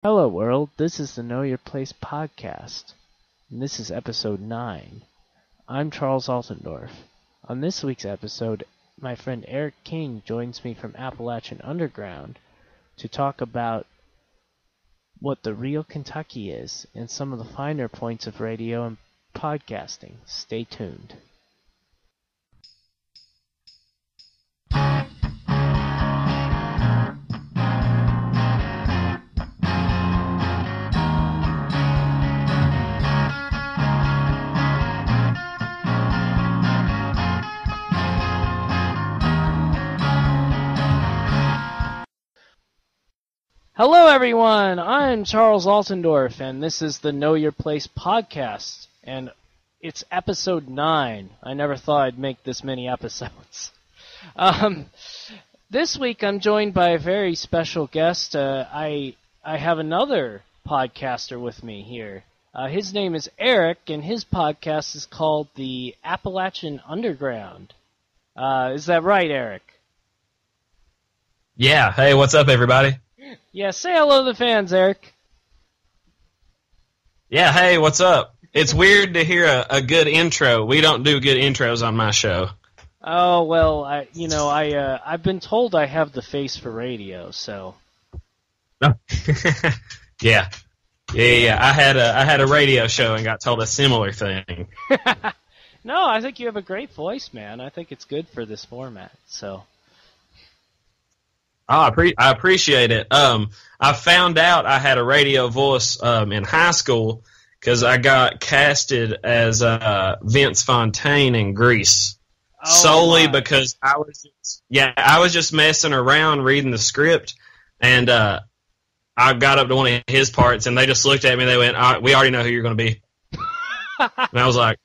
Hello, world. This is the Know Your Place podcast, and this is episode 9. I'm Charles Altendorf. On this week's episode, my friend Eric King joins me from Appalachian Underground to talk about what the real Kentucky is and some of the finer points of radio and podcasting. Stay tuned. Hello, everyone. I'm Charles Altendorf, and this is the Know Your Place podcast, and it's episode 9. I never thought I'd make this many episodes. This week, I'm joined by a very special guest. I have another podcaster with me here. His name is Eric, and his podcast is called the Appalachian Underground. Is that right, Eric? Yeah. Hey, what's up, everybody? Yeah, say hello to the fans, Eric. Yeah, hey, what's up? It's weird to hear a good intro. We don't do good intros on my show. Oh, well, I've been told I have the face for radio, so. Yeah. I had a radio show and got told a similar thing. No, I think you have a great voice, man. I think it's good for this format, so. Oh, I appreciate it. I found out I had a radio voice in high school because I got casted as Vince Fontaine in Grease. Solely because I was just messing around reading the script, and I got up to one of his parts, and they just looked at me and they went, "We already know who you're going to be." And I was like,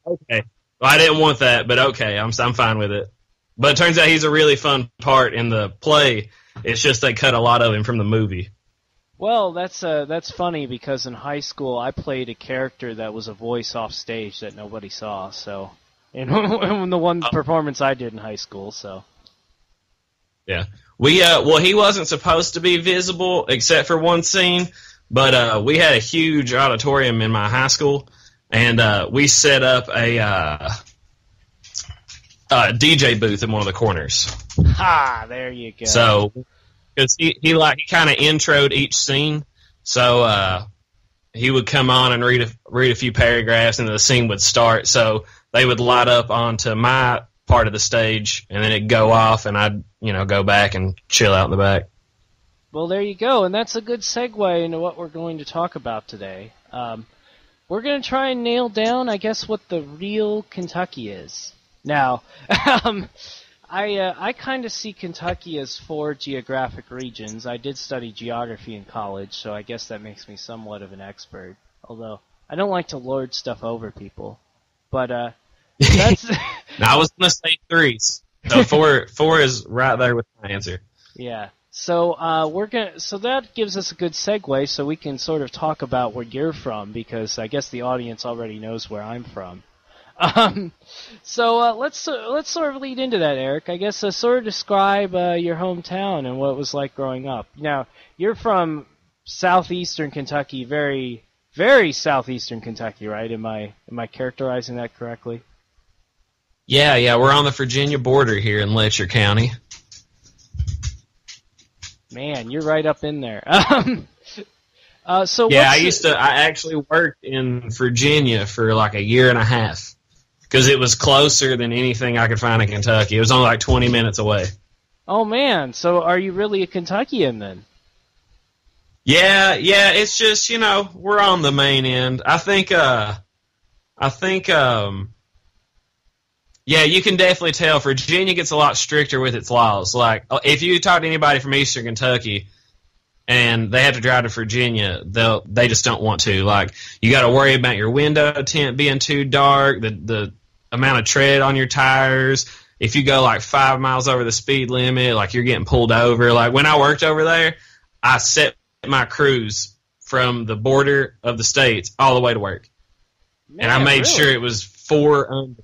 "Okay." Well, I didn't want that, but okay, I'm fine with it. But it turns out he's a really fun part in the play. It's just they cut a lot of him from the movie. Well, that's funny because in high school I played a character that was a voice off stage that nobody saw. So, in the one performance I did in high school, so. Yeah, he wasn't supposed to be visible except for one scene, but we had a huge auditorium in my high school, and we set up a DJ booth in one of the corners. Ha! There you go. So, because he kind of introed each scene, so he would come on and read a few paragraphs, and the scene would start. So they would light up onto my part of the stage, and then it'd go off, and I'd go back and chill out in the back. Well, there you go, and that's a good segue into what we're going to talk about today. We're going to try and nail down, I guess, what the real Kentucky is. Now, I kind of see Kentucky as 4 geographic regions. I did study geography in college, so I guess that makes me somewhat of an expert. Although, I don't like to lord stuff over people. But, that's... No, I was going to say 3. So 4 is right there with my answer. Yeah. So, so that gives us a good segue so we can sort of talk about where you're from, because I guess the audience already knows where I'm from. So let's sort of lead into that, Eric. I guess sort of describe your hometown and what it was like growing up. Now, you're from southeastern Kentucky, very, very southeastern Kentucky, right? Am I characterizing that correctly? Yeah, we're on the Virginia border here in Letcher County. Man, you're right up in there. I actually worked in Virginia for like a year and a half. Because it was closer than anything I could find in Kentucky. It was only like 20 minutes away. Oh, man. So are you really a Kentuckian then? Yeah, it's just, we're on the main end. I think, you can definitely tell Virginia gets a lot stricter with its laws. Like, if you talk to anybody from Eastern Kentucky and they have to drive to Virginia, they just don't want to. Like, you got to worry about your window tint being too dark, the amount of tread on your tires. If you go like 5 miles over the speed limit, like you're getting pulled over. Like when I worked over there, I set my cruise from the border of the states all the way to work. Man, and I made sure it was 4 under.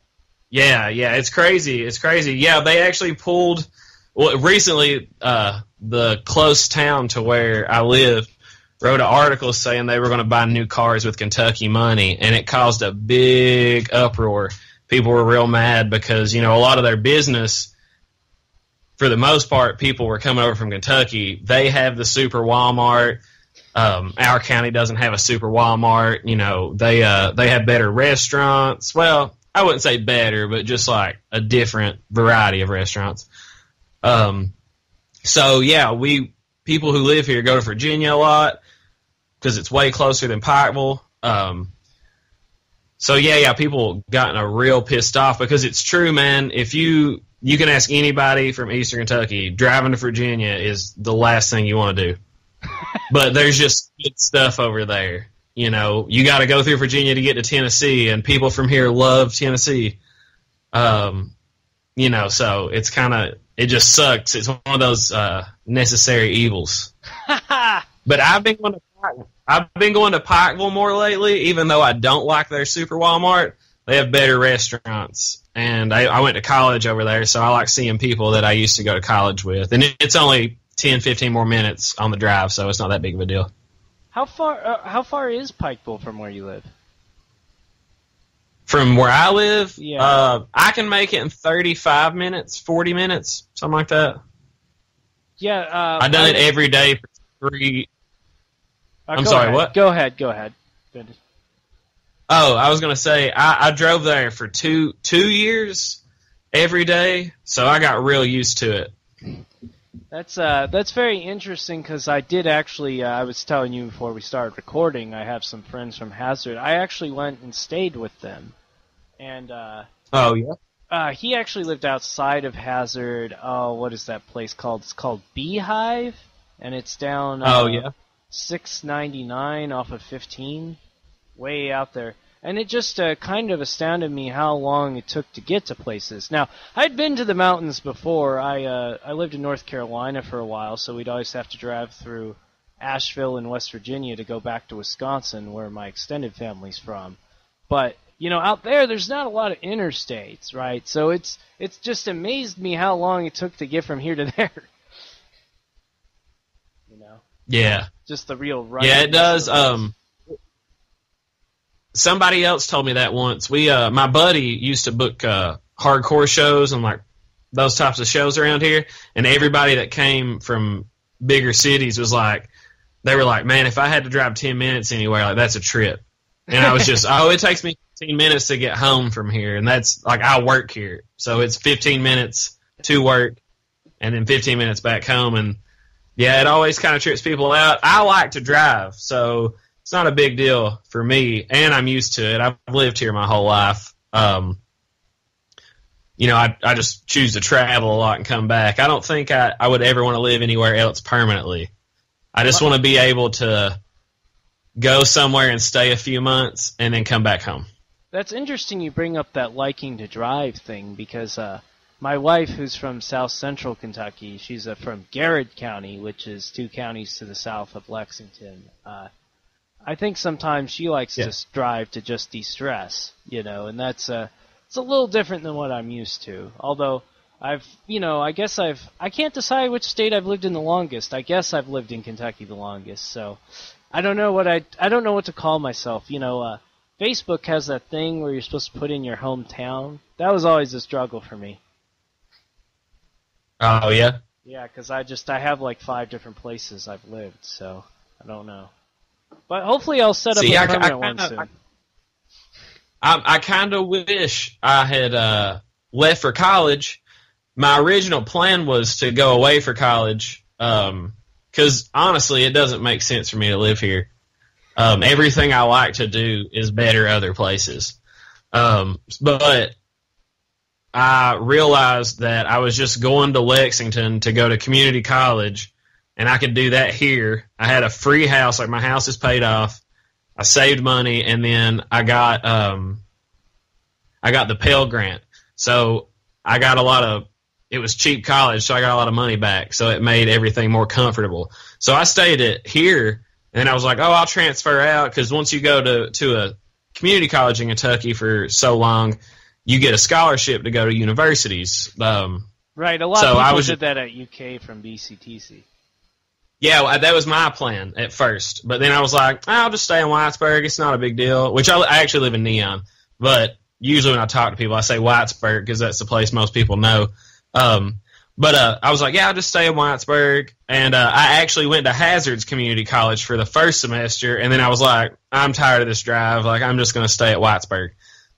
Yeah, it's crazy. It's crazy. Yeah, they actually pulled. Well, recently, the close town to where I live wrote an article saying they were going to buy new cars with Kentucky money, and it caused a big uproar. People were real mad because, a lot of their business, for the most part, people were coming over from Kentucky. They have the super Walmart. Our county doesn't have a super Walmart. They have better restaurants. Well, I wouldn't say better, but just like a different variety of restaurants. So yeah, people who live here go to Virginia a lot because it's way closer than Pikeville. So yeah, people gotten a real pissed off because it's true, man. If you can ask anybody from Eastern Kentucky, driving to Virginia is the last thing you want to do. But there's just good stuff over there. You got to go through Virginia to get to Tennessee, and people from here love Tennessee. So it's it just sucks. It's one of those necessary evils. But I've been going to Pikeville more lately, even though I don't like their super Walmart. They have better restaurants, and I went to college over there, so I like seeing people that I used to go to college with. And it's only 10, 15 more minutes on the drive, so it's not that big of a deal. How far is Pikeville from where you live? From where I live? Yeah. I can make it in 35 minutes, 40 minutes, something like that. Yeah. I've done it every day for 3... I'm sorry, ahead. what? Go ahead. Oh, I was going to say, I drove there for two years every day, so I got real used to it. That's very interesting because I did actually, I was telling you before we started recording, I have some friends from Hazard. I actually went and stayed with them. And, oh, yeah? He actually lived outside of Hazard. Oh, what is that place called? It's called Beehive, and it's down, 699 off of 15, way out there. And it just kind of astounded me how long it took to get to places. Now, I'd been to the mountains before. I lived in North Carolina for a while, so we'd always have to drive through Asheville in West Virginia to go back to Wisconsin, where my extended family's from. But, out there's not a lot of interstates, right? So it's just amazed me how long it took to get from here to there. Yeah. Just the real run. Yeah, it does. Somebody else told me that once. My buddy used to book hardcore shows and like those types of shows around here, and everybody that came from bigger cities was like, they were like, man, if I had to drive 10 minutes anywhere, like that's a trip. And I was just, it takes me 15 minutes to get home from here, and that's like I work here, so it's 15 minutes to work, and then 15 minutes back home, and yeah, it always kind of trips people out. I like to drive, so it's not a big deal for me, and I'm used to it. I've lived here my whole life. I just choose to travel a lot and come back. I don't think I would ever want to live anywhere else permanently. I just want to be able to go somewhere and stay a few months and then come back home. That's interesting you bring up that liking to drive thing because my wife, who's from South Central Kentucky, she's from Garrett County, which is 2 counties to the south of Lexington. I think sometimes she likes to drive to just de-stress, and that's it's a little different than what I'm used to. Although I can't decide which state I've lived in the longest. I guess I've lived in Kentucky the longest, so I don't know what to call myself. Facebook has that thing where you're supposed to put in your hometown. That was always a struggle for me. Oh yeah. Yeah, because I have like 5 different places I've lived, so I don't know. But hopefully I'll set up a permanent one soon. I kind of wish I had left for college. My original plan was to go away for college because, honestly, it doesn't make sense for me to live here. Everything I like to do is better other places. But I realized that I was just going to Lexington to go to community college, and I could do that here. I had a free house, like my house is paid off. I saved money, and then I got the Pell Grant. So I got it was cheap college, so I got a lot of money back. So it made everything more comfortable. So I stayed here, and I was like, I'll transfer out, because once you go to a community college in Kentucky for so long, you get a scholarship to go to universities. Right, a lot of people did that at UK from BCTC. Yeah, that was my plan at first. But then I was like, I'll just stay in Whitesburg. It's not a big deal. Which I actually live in Neon. But usually when I talk to people, I say Whitesburg because that's the place most people know. But I was like, yeah, I'll just stay in Whitesburg. And I actually went to Hazards Community College for the first semester. And then I was like, I'm tired of this drive. Like, I'm just going to stay at Whitesburg.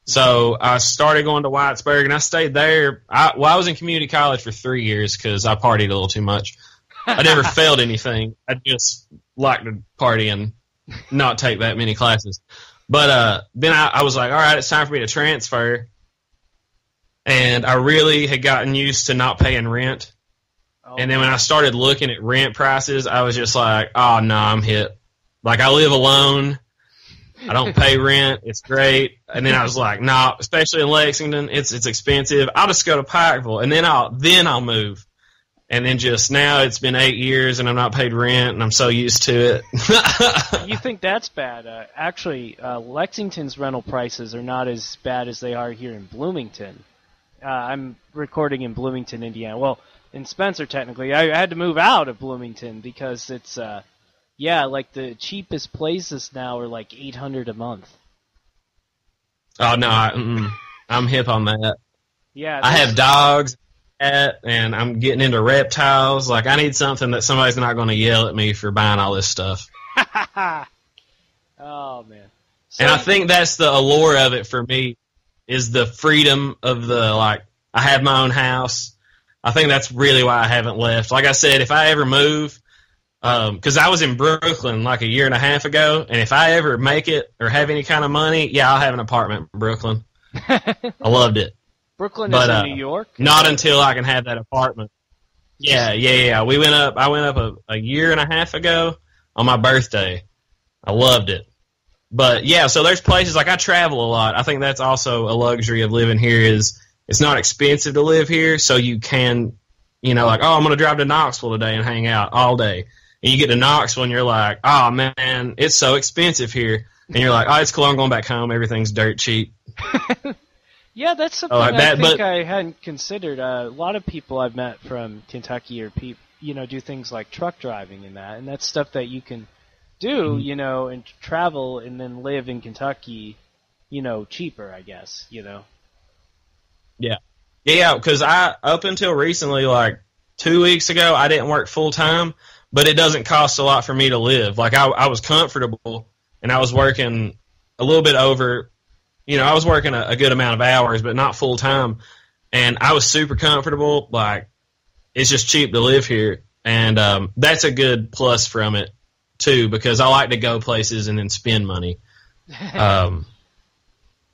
So I started going to Whitesburg, and I stayed there. I was in community college for 3 years because I partied a little too much. I never failed anything. I just liked to party and not take that many classes. But then I was like, all right, it's time for me to transfer. And I really had gotten used to not paying rent. Oh, and then when I started looking at rent prices, I was just like, oh, no, I'm hit. Like, I live alone. I don't pay rent. It's great. And then I was like, nah, especially in Lexington, it's expensive. I'll just go to Pikeville, and then I'll move. And then just now it's been 8 years, and I'm not paid rent, and I'm so used to it. You think that's bad? Actually, Lexington's rental prices are not as bad as they are here in Bloomington. I'm recording in Bloomington, Indiana. Well, in Spencer, technically. I had to move out of Bloomington because it's... yeah, like the cheapest places now are like $800 a month. Oh no, I'm hip on that. Yeah, I have dogs, and I'm getting into reptiles. Like, I need something that somebody's not going to yell at me for buying all this stuff. Oh man! So, and I think that's the allure of it for me, is the freedom of I have my own house. I think that's really why I haven't left. Like I said, if I ever move. Because I was in Brooklyn like a year and a half ago, and if I ever make it or have any kind of money, yeah, I'll have an apartment in Brooklyn. I loved it. Brooklyn is in New York? Not until I can have that apartment. Yeah. I went up a year and a half ago on my birthday. I loved it. But yeah, so there's places like I travel a lot. I think that's also a luxury of living here is it's not expensive to live here, so you can, like, oh, I'm going to drive to Knoxville today and hang out all day. And you get to Knoxville and you're like, oh, man, it's so expensive here. And you're like, oh, it's cool. I'm going back home. Everything's dirt cheap. Yeah, that's something I hadn't considered. A lot of people I've met from Kentucky or do things like truck driving and that. And that's stuff that you can do, and travel and then live in Kentucky, cheaper, I guess, Yeah. Yeah, because up until recently, like 2 weeks ago, I didn't work full time. But it doesn't cost a lot for me to live. Like, I was comfortable, and I was working a little bit over, I was working a good amount of hours, but not full time. And I was super comfortable. Like, it's just cheap to live here. And that's a good plus from it, too, because I like to go places and then spend money.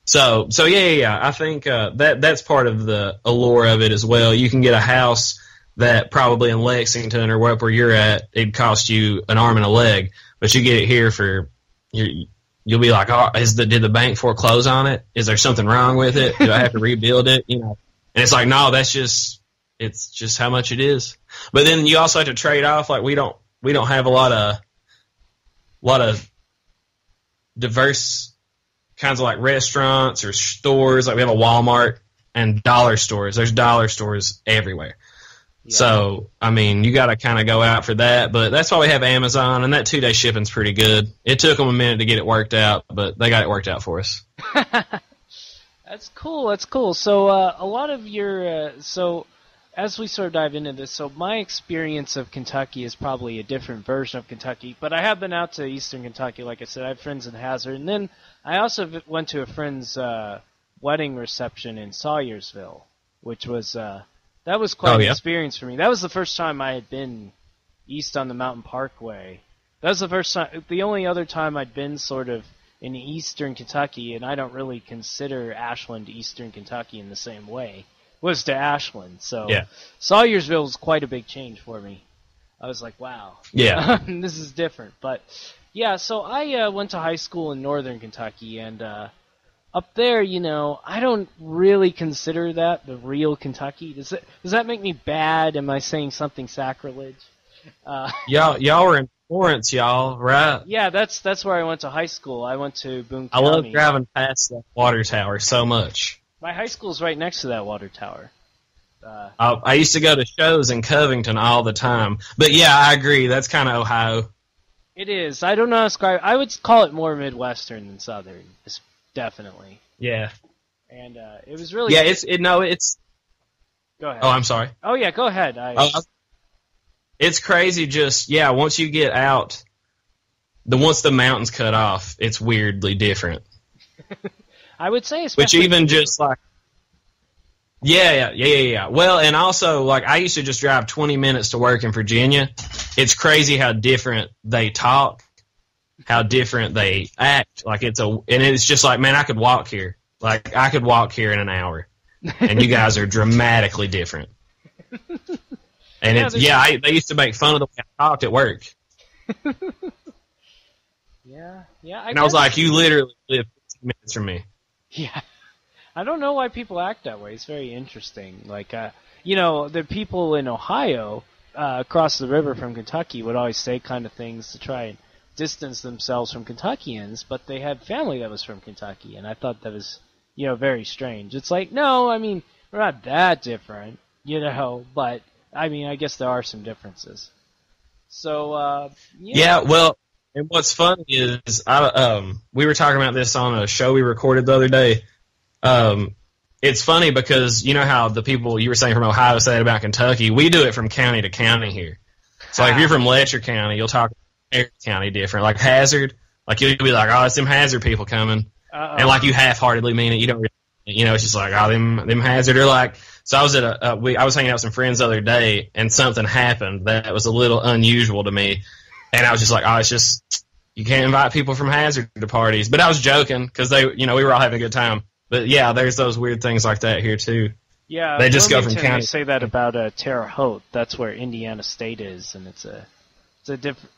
So yeah. I think that's part of the allure of it as well. You can get a house that probably in Lexington or wherever you're at, it'd cost you an arm and a leg, but you get it here for you'll be like, oh, did the bank foreclose on it? Is there something wrong with it? Do I have to rebuild it? And it's like, no, it's just how much it is. But then you also have to trade off. Like, we don't have a lot of diverse kinds of like restaurants or stores. Like, we have a Walmart and dollar stores. There's dollar stores everywhere. Yeah. So, I mean, you got to kind of go out for that, but that's why we have Amazon, and that 2-day shipping's pretty good. It took them a minute to get it worked out, but they got it worked out for us. That's cool. So, a lot of your, so as we sort of dive into this, so my experience of Kentucky is probably a different version of Kentucky, but I have been out to Eastern Kentucky, like I said. I have friends in Hazard, and then I also went to a friend's wedding reception in Sawyersville, which was... that was quite an experience for me. That was the first time I had been east on the Mountain Parkway. That was the first time. The only other time I'd been sort of in eastern Kentucky, and I don't really consider Ashland eastern Kentucky in the same way, was to Ashland. So Sawyersville was quite a big change for me. I was like, wow. Yeah. This is different. But, yeah, so I went to high school in northern Kentucky, and up there, I don't really consider that the real Kentucky. Does that make me bad? Am I saying something sacrilege? Y'all were in Florence, y'all, right? Yeah, that's where I went to high school. I went to Boone County. I love driving past that water tower so much. My high school's right next to that water tower. I used to go to shows in Covington all the time. But yeah, I agree. That's kind of Ohio. It is. I don't know how to describe. I would call it more Midwestern than Southern. It's definitely. Yeah. And it was really. Yeah. It's. Go ahead. Oh, I'm sorry. Oh yeah, go ahead. It's crazy. Just once you get out, once the mountains cut off, it's weirdly different. I would say, which even just like. Yeah. Well, and also, like, I used to just drive 20 minutes to work in Virginia. It's crazy how different they talk, how different they act. Like, and it's just like, man, I could walk here. Like, I could walk here in an hour. And you guys are dramatically different. And they used to make fun of the way I talked at work. Yeah. And I was like, you literally live 15 minutes from me. Yeah. I don't know why people act that way. It's very interesting. Like, the people in Ohio across the river from Kentucky would always say kind of things to try and distance themselves from Kentuckians, but they had family that was from Kentucky, and I thought that was, very strange. It's like, no, I mean, we're not that different, but, I mean, I guess there are some differences. So, Yeah, well, and what's funny is we were talking about this on a show we recorded the other day. It's funny because you know how the people you were saying from Ohio say it about Kentucky. We do it from county to county here. So like if you're from Letcher County, you'll talk Harris County different. Like Hazard, like you'll be like, oh, it's them Hazard people coming, and like you half-heartedly mean it. You don't, really, it's just like, oh, them Hazard are like. So I was at I was hanging out with some friends the other day, and something happened that was a little unusual to me, and I was just like, oh, it's just you can't invite people from Hazard to parties. But I was joking because they, we were all having a good time. But yeah, there's those weird things like that here too. Yeah, they just go from county. They say that about Terre Haute. That's where Indiana State is, and it's a different.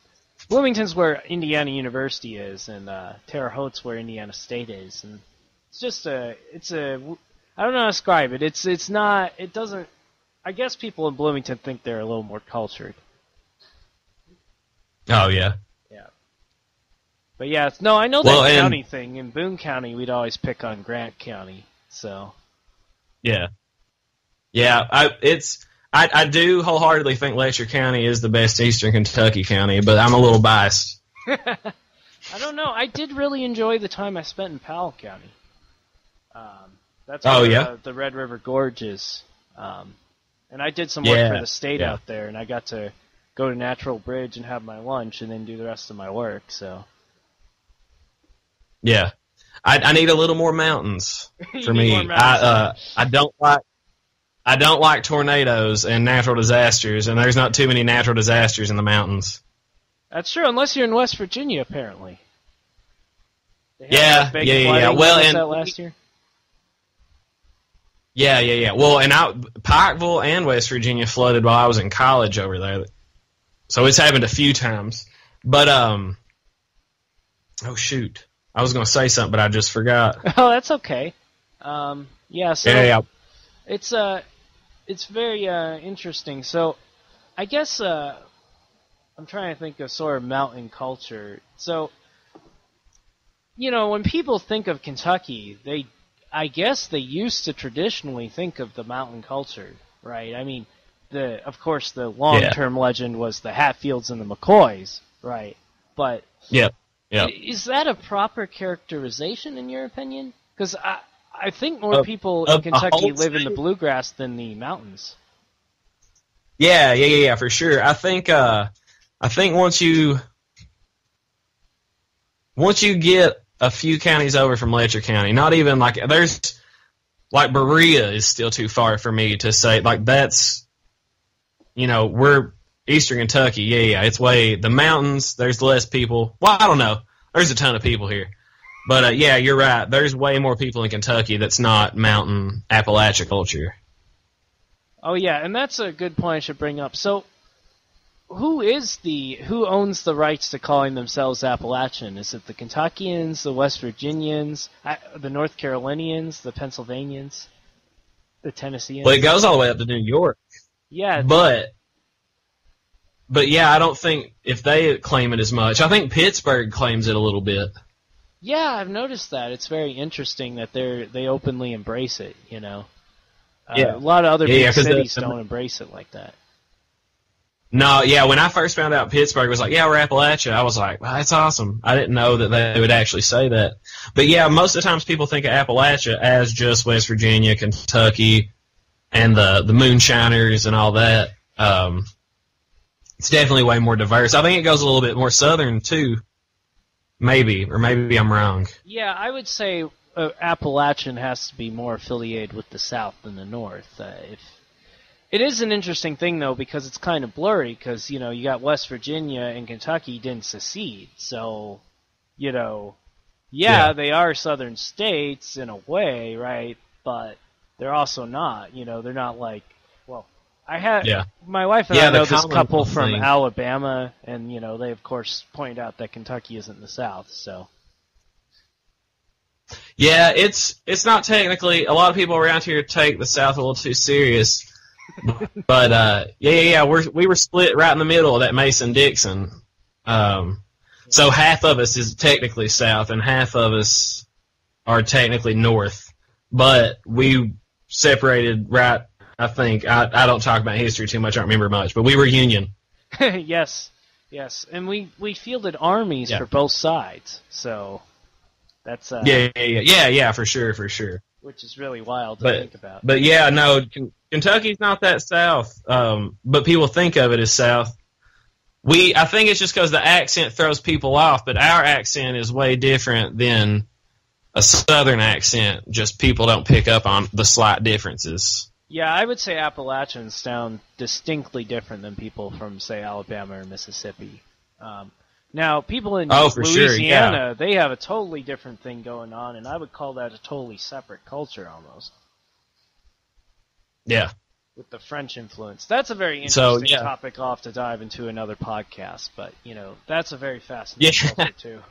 Bloomington's where Indiana University is, and Terre Haute's where Indiana State is, and it's just I don't know how to describe it. It's not. It doesn't. I guess people in Bloomington think they're a little more cultured. Oh yeah. But yeah, I know that county thing. In Boone County, we'd always pick on Grant County. So. Yeah. Yeah, I do wholeheartedly think Letcher County is the best Eastern Kentucky county, but I'm a little biased. I don't know. I did really enjoy the time I spent in Powell County. That's where the Red River Gorge is. And I did some work for the state out there, and I got to go to Natural Bridge and have my lunch and then do the rest of my work, so. Yeah, I need a little more mountains for me. I don't like tornadoes and natural disasters, and there's not too many natural disasters in the mountains. That's true, unless you're in West Virginia, apparently. Yeah. Well, and that last year. Yeah. Well, and Pikeville and West Virginia flooded while I was in college over there, so it's happened a few times. But oh shoot. I was going to say something, but I just forgot. Oh, that's okay. It's very interesting. So, I guess I'm trying to think of sort of mountain culture. So, when people think of Kentucky, I guess they used to traditionally think of the mountain culture, right? I mean, of course, the long-term legend was the Hatfields and the McCoys, right? But yeah. Is that a proper characterization in your opinion? Because I think more people in Kentucky live in the bluegrass than the mountains. Yeah, for sure. I think once you get a few counties over from Letcher County, not even like there's like Berea is still too far for me to say like that's we're Eastern Kentucky, yeah, it's way the mountains. There's less people. Well, I don't know. There's a ton of people here, but yeah, you're right. There's way more people in Kentucky that's not mountain Appalachia culture. Oh yeah, and that's a good point I should bring up. So, who owns the rights to calling themselves Appalachian? Is it the Kentuckians, the West Virginians, the North Carolinians, the Pennsylvanians, the Tennesseans? Well, it goes all the way up to New York. Yeah, But yeah, I don't think if they claim it as much. I think Pittsburgh claims it a little bit. Yeah, I've noticed that. It's very interesting that they openly embrace it, A lot of other Yeah, big 'cause cities don't embrace it like that. No, yeah, when I first found out Pittsburgh was like, yeah, we're Appalachia, I was like, well, that's awesome. I didn't know that they would actually say that. But yeah, most of the times people think of Appalachia as just West Virginia, Kentucky, and the moonshiners and all that. It's definitely way more diverse. I think it goes a little bit more southern too. Maybe, or maybe I'm wrong. Yeah, I would say Appalachian has to be more affiliated with the South than the North. It is an interesting thing, though, because it's kind of blurry, because, you got West Virginia and Kentucky didn't secede, so, they are southern states in a way, right, but they're also not, they're not like, well, my wife and I know this couple from Alabama, and, they, of course, point out that Kentucky isn't the South, so. Yeah, it's not technically, a lot of people around here take the South a little too serious. But we were split right in the middle of that Mason-Dixon. So half of us is technically south, and half of us are technically north. But we separated right. I think I don't talk about history too much. I don't remember much, but we were Union. Yes, and we fielded armies for both sides. So that's yeah, for sure. Which is really wild to think about. But yeah, no, Kentucky's not that south, but people think of it as south. I think it's just because the accent throws people off, but our accent is way different than a southern accent. Just people don't pick up on the slight differences. Yeah, I would say Appalachians sound distinctly different than people from, say, Alabama or Mississippi. Now, people in Louisiana, they have a totally different thing going on, and I would call that a totally separate culture almost. Yeah. With the French influence. That's a very interesting topic. I'll have to dive into another podcast, but, that's a very fascinating culture, too.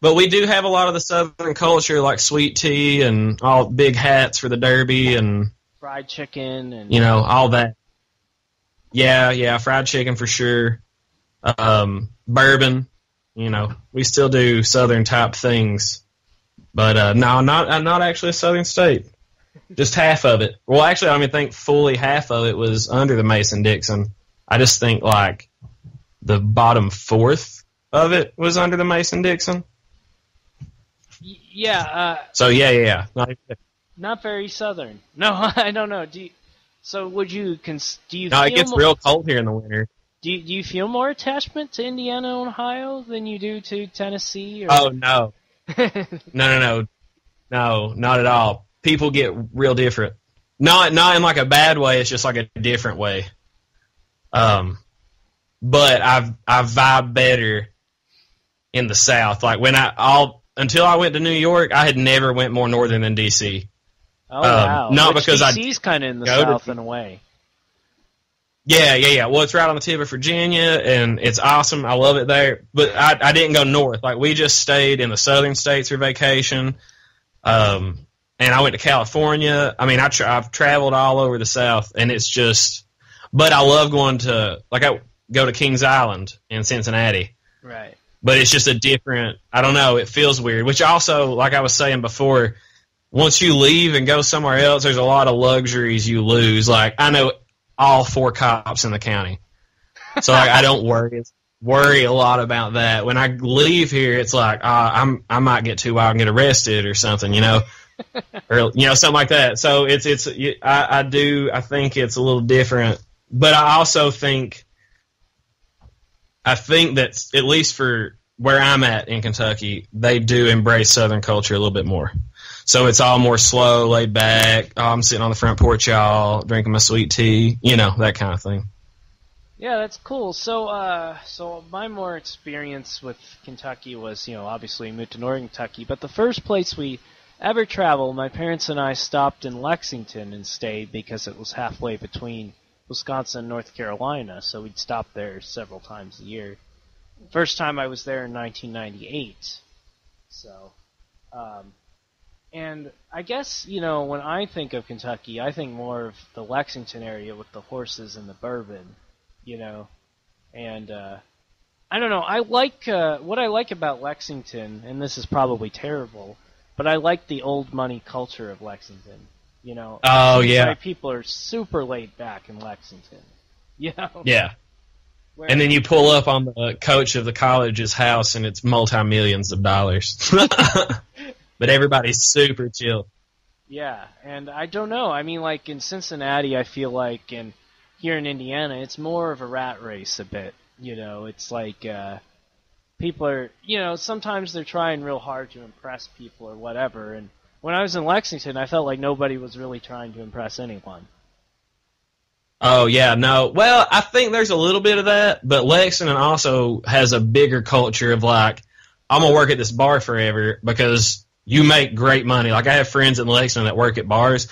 But we do have a lot of the Southern culture, like sweet tea and all big hats for the Derby and... fried chicken and... all that. Yeah, fried chicken for sure. Bourbon, we still do Southern type things, but no, not actually a Southern state. Just half of it. Well, actually, I don't even think fully half of it was under the Mason-Dixon. I just think like the bottom fourth of it was under the Mason-Dixon. Yeah. So yeah. Not very Southern. No, I don't know. Do you No, it gets real cold here in the winter. Do you feel more attachment to Indiana and Ohio than you do to Tennessee? Or? Oh, no. No, not at all. People get real different. Not in like a bad way, it's just like a different way. But I vibe better in the South. Like until I went to New York, I had never went more northern than D.C. Oh, wow. Not because DC's kind of in the South in a way. Yeah. Well, it's right on the tip of Virginia, and it's awesome. I love it there. But I didn't go north. Like, we just stayed in the southern states for vacation. And I went to California. I mean, I've traveled all over the South, and it's just... But I love going to... Like, I go to Kings Island in Cincinnati. Right. But it's just a different... I don't know. It feels weird. Which also, like I was saying before, once you leave and go somewhere else, there's a lot of luxuries you lose. Like, I know all 4 cops in the county. So, like, I don't worry a lot about that. When I leave here, it's like, I might get too wild and get arrested or something, or, something like that. So I think it's a little different. But I also think that, at least for where I'm at in Kentucky, they do embrace Southern culture a little bit more. So it's all more slow, laid back. Oh, I'm sitting on the front porch, y'all, drinking my sweet tea, that kind of thing. Yeah, that's cool. So my more experience with Kentucky was, obviously we moved to Northern Kentucky, but the first place we ever traveled, my parents and I stopped in Lexington and stayed because it was halfway between Wisconsin and North Carolina, so we'd stop there several times a year. First time I was there in 1998. So, and I guess, when I think of Kentucky, I think more of the Lexington area with the horses and the bourbon, and I don't know, what I like about Lexington, and this is probably terrible, but I like the old money culture of Lexington. You know, Oh, it seems yeah. like people are super laid back in Lexington. You know? Yeah. And then you pull up on the coach of the college's house, and it's multi-millions of dollars. But everybody's super chill. Yeah, and I don't know. I mean, like in Cincinnati, I feel like, and here in Indiana, it's more of a rat race a bit. You know, it's like people are, you know, sometimes they're trying real hard to impress people or whatever. And when I was in Lexington, I felt like nobody was really trying to impress anyone. Oh, yeah, no. Well, I think there's a little bit of that, but Lexington also has a bigger culture of, like, I'm going to work at this bar forever because you make great money. Like, I have friends in Lexington that work at bars.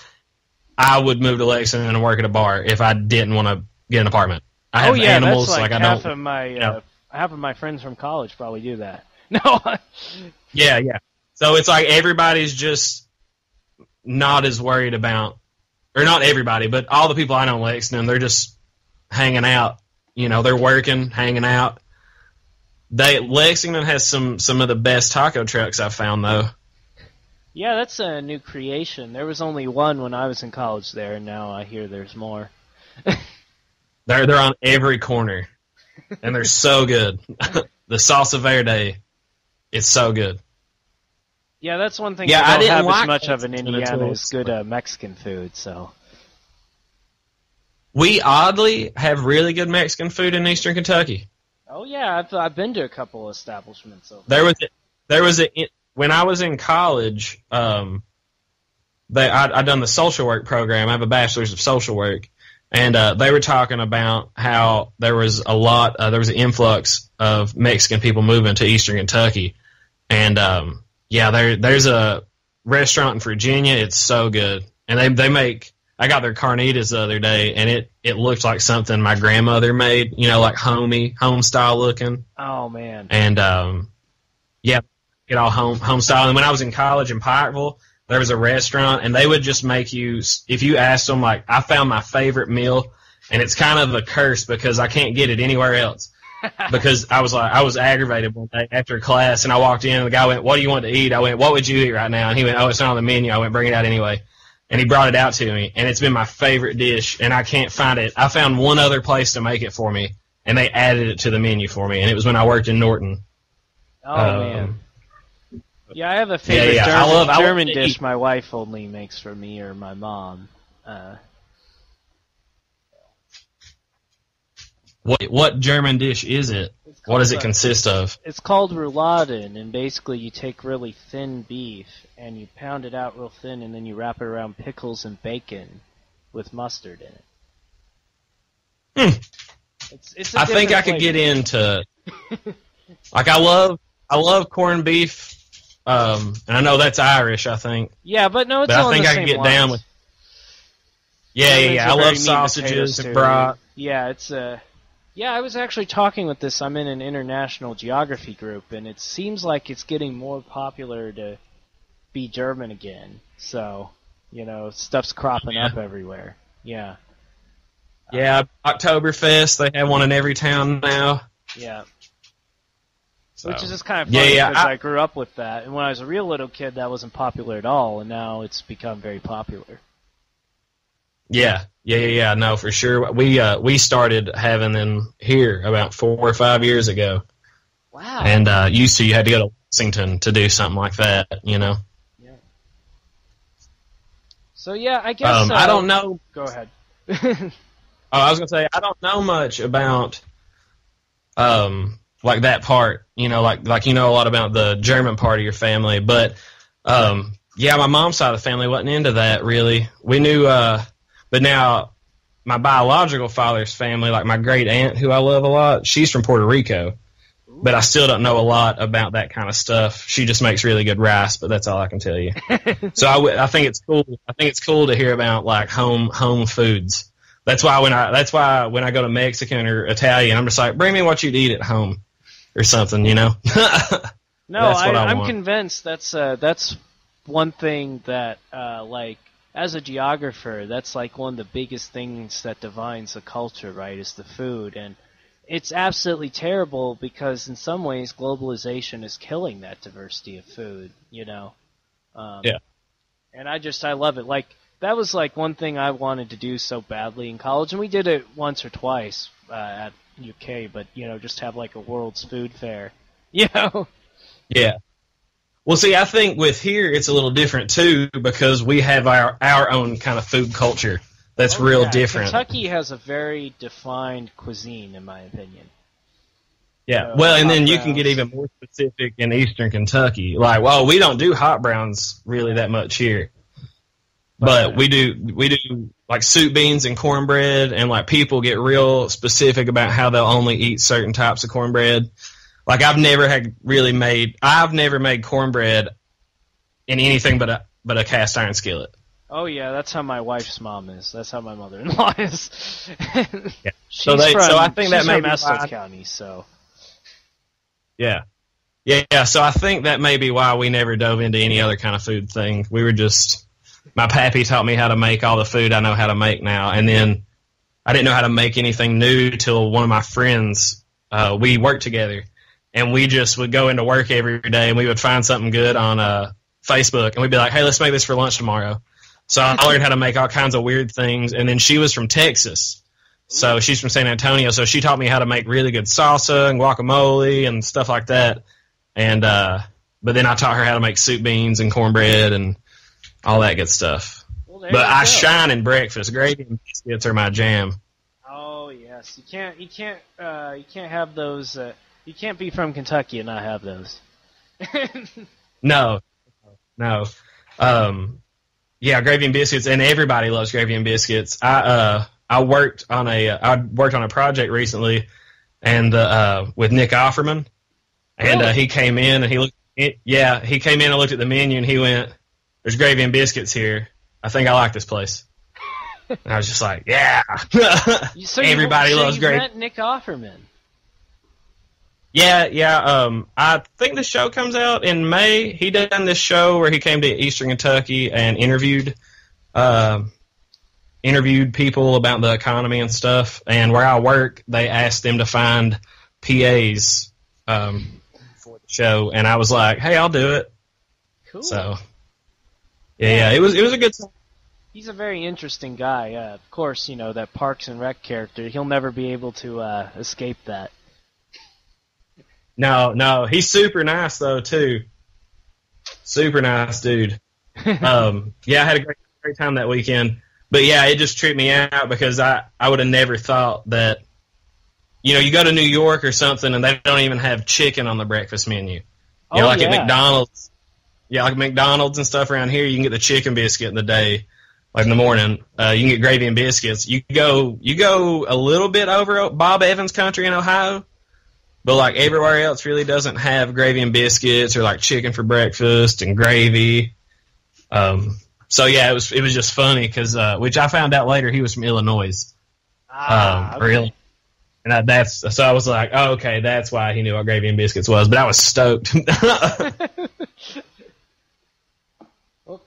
I would move to Lexington and work at a bar if I didn't want to get an apartment. I have animals. That's like I half don't, of my you know. half of my friends from college probably do that. No. Yeah, yeah. So it's like everybody's just not as worried about, or not everybody, but all the people I know in Lexington, they're just hanging out. You know, they're working, hanging out. Lexington has some of the best taco trucks I've found, though. Yeah, that's a new creation. There was only one when I was in college there, and now I hear there's more. They're on every corner, and they're so good. The salsa verde, it's so good. Yeah, that's one thing Yeah, I I don't didn't have like as much of in Lexington Indiana until- is good Mexican food. So We oddly have really good Mexican food in Eastern Kentucky. oh yeah, I've been to a couple establishments over There was when I was in college. I'd done the social work program. I have a bachelor's of social work, and they were talking about how there was there was an influx of Mexican people moving to Eastern Kentucky, and there's a restaurant in Virginia. It's so good, and they make. I got their carnitas the other day, and it looked like something my grandmother made. You know, like home style looking. Oh man. And get all home style. And when I was in college in Pikeville, there was a restaurant, and they would just make you, if you asked them, like, I found my favorite meal, and it's kind of a curse because I can't get it anywhere else. Because I was aggravated one day after class, and I walked in, and the guy went, "What do you want to eat?" I went, "What would you eat right now?" And he went, "Oh, it's not on the menu." I went, "Bring it out anyway." And he brought it out to me, and it's been my favorite dish, and I can't find it. I found one other place to make it for me, and they added it to the menu for me, and it was when I worked in Norton. Oh man. Yeah, I have a favorite German dish my wife only makes for me or my mom. What German dish is it? What does it consist of? It's called rouladen, and basically you take really thin beef and you pound it out real thin, and then you wrap it around pickles and bacon with mustard in it. It's a I think I could get into like I love corned beef, and I know that's Irish. I think. Yeah, but no, it's but all I think in the I same could get lines. down with. Yeah. I love sausages and broth. Yeah, it's Yeah, I was actually talking with this. I'm in an international geography group, and it seems like it's getting more popular to be German again. So, you know, stuff's cropping up everywhere. Yeah. Yeah, Oktoberfest, they have one in every town now. Yeah. So. Which is just kind of funny because I grew up with that. And when I was a real little kid, that wasn't popular at all, and now it's become very popular. Yeah, no, for sure. We started having them here about 4 or 5 years ago. Wow. And used to you had to go to Lexington to do something like that, you know. Yeah. So yeah, I guess I don't know. Go ahead. I was gonna say I don't know much about like that part, you know, like you know a lot about the German part of your family, but my mom's side of the family wasn't into that really. We knew but now my biological father's family, like my great aunt who I love a lot, she's from Puerto Rico. Ooh. But I still don't know a lot about that kind of stuff. She just makes really good rice, but that's all I can tell you. So I think it's cool. I think it's cool to hear about like home foods. That's why when I go to Mexican or Italian, I'm just like, bring me what you'd eat at home or something, you know. No, I'm convinced that's one thing that like. As a geographer, that's like one of the biggest things that defines a culture, right, is the food. And it's absolutely terrible because in some ways globalization is killing that diversity of food, you know. Yeah. And I love it. Like, that was like one thing I wanted to do so badly in college, and we did it once or twice at UK, but, just have like a world's food fair. Yeah. Well, see, I think with here it's a little different too, because we have our own kind of food culture that's real different. Kentucky has a very defined cuisine, in my opinion. Yeah, well, and then you can get even more specific in Eastern Kentucky. Like, well, we don't do hot browns really that much here, but we do like soup, beans, and cornbread, and like people get real specific about how they'll only eat certain types of cornbread. Like, I've never made cornbread in anything but a cast iron skillet. Oh yeah, that's how my wife's mom is. That's how my mother-in-law is. Yeah. So I think that may be Estes County. So. Yeah. So I think that may be why we never dove into any other kind of food thing. We were my pappy taught me how to make all the food I know how to make now, and then I didn't know how to make anything new till one of my friends. We worked together, and we just would go into work every day, and we would find something good on Facebook, and we'd be like, "Hey, let's make this for lunch tomorrow." So I learned how to make all kinds of weird things, and then she was from Texas. So she's from San Antonio, so she taught me how to make really good salsa and guacamole and stuff like that. And but then I taught her how to make soup, beans, and cornbread and all that good stuff. Well, but I shine in breakfast. Gravy and biscuits are my jam. Oh yes, you can't have those. You can't be from Kentucky and not have those. No. Yeah, gravy and biscuits, and everybody loves gravy and biscuits. I worked on a project recently, and with Nick Offerman, and he came in and he looked. He came in and looked at the menu and he went, "There's gravy and biscuits here. I think I like this place." And I was just like, "Yeah." So everybody loves gravy. You met Nick Offerman. Yeah. I think the show comes out in May. He done this show where he came to Eastern Kentucky and interviewed people about the economy and stuff. And where I work, they asked them to find PAs for the show, and I was like, "Hey, I'll do it." Cool. So, yeah, it was a good time. He's a very interesting guy. Of course, that Parks and Rec character. He'll never be able to escape that. No, he's super nice though too. Super nice dude. I had a great time that weekend. But yeah, it just tripped me out because I would have never thought that, you go to New York or something and they don't even have chicken on the breakfast menu. At McDonald's. Yeah, like McDonald's and stuff around here, you can get the chicken biscuit in the day, like in the morning. You can get gravy and biscuits. You go a little bit over Bob Evans country in Ohio, but like everywhere else really doesn't have gravy and biscuits or like chicken for breakfast and gravy. So yeah, it was just funny because which I found out later he was from Illinois. Okay. Really, and so I was like, oh, okay, that's why he knew what gravy and biscuits was. But I was stoked. Well,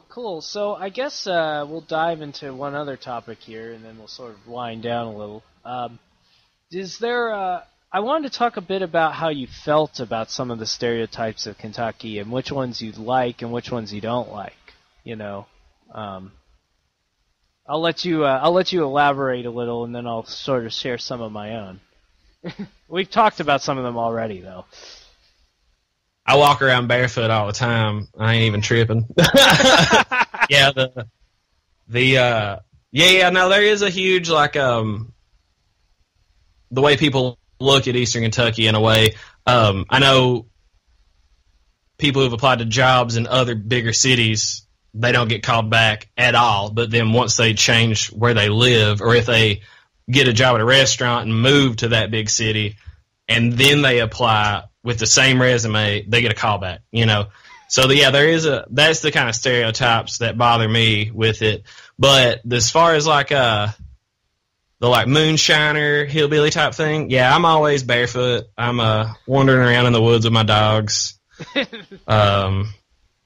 cool. So I guess we'll dive into one other topic here, and then we'll sort of wind down a little. I wanted to talk a bit about how you felt about some of the stereotypes of Kentucky and which ones you like and which ones you don't like. I'll let you elaborate a little, and then I'll sort of share some of my own. We've talked about some of them already, though. I walk around barefoot all the time. I ain't even tripping. No, there is a huge the way people look at Eastern Kentucky in a way. I know people who've applied to jobs in other bigger cities, they don't get called back at all. But then once they change where they live, or if they get a job at a restaurant and move to that big city, and then they apply with the same resume, they get a call back, So that's the kind of stereotypes that bother me with it. But as far as the moonshiner hillbilly type thing, yeah, I'm always barefoot. I'm wandering around in the woods with my dogs.